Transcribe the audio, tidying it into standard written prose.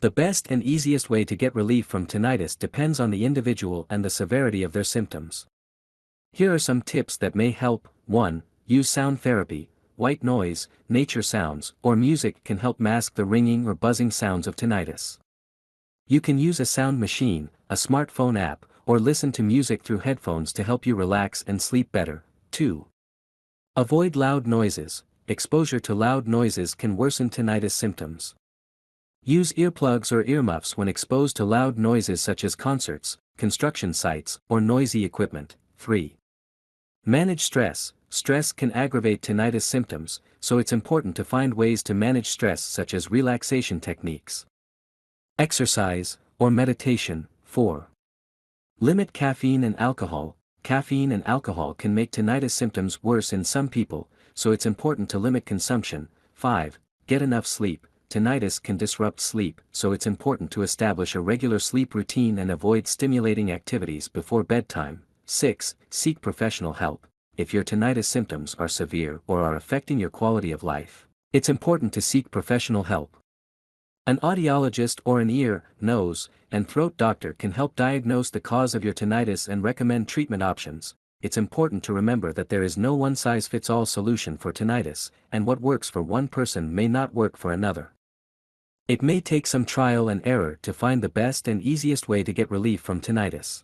The best and easiest way to get relief from tinnitus depends on the individual and the severity of their symptoms. Here are some tips that may help. 1. Use sound therapy. White noise, nature sounds, or music can help mask the ringing or buzzing sounds of tinnitus. You can use a sound machine, a smartphone app, or listen to music through headphones to help you relax and sleep better. 2. Avoid loud noises. Exposure to loud noises can worsen tinnitus symptoms. Use earplugs or earmuffs when exposed to loud noises such as concerts, construction sites, or noisy equipment. 3. Manage stress. Stress can aggravate tinnitus symptoms, so it's important to find ways to manage stress such as relaxation techniques, exercise, or meditation. 4. Limit caffeine and alcohol. Caffeine and alcohol can make tinnitus symptoms worse in some people, so it's important to limit consumption. 5. Get enough sleep. Tinnitus can disrupt sleep, so it's important to establish a regular sleep routine and avoid stimulating activities before bedtime. 6. Seek professional help. If your tinnitus symptoms are severe or are affecting your quality of life, it's important to seek professional help. An audiologist or an ear, nose, and throat doctor can help diagnose the cause of your tinnitus and recommend treatment options. It's important to remember that there is no one-size-fits-all solution for tinnitus, and what works for one person may not work for another. It may take some trial and error to find the best and easiest way to get relief from tinnitus.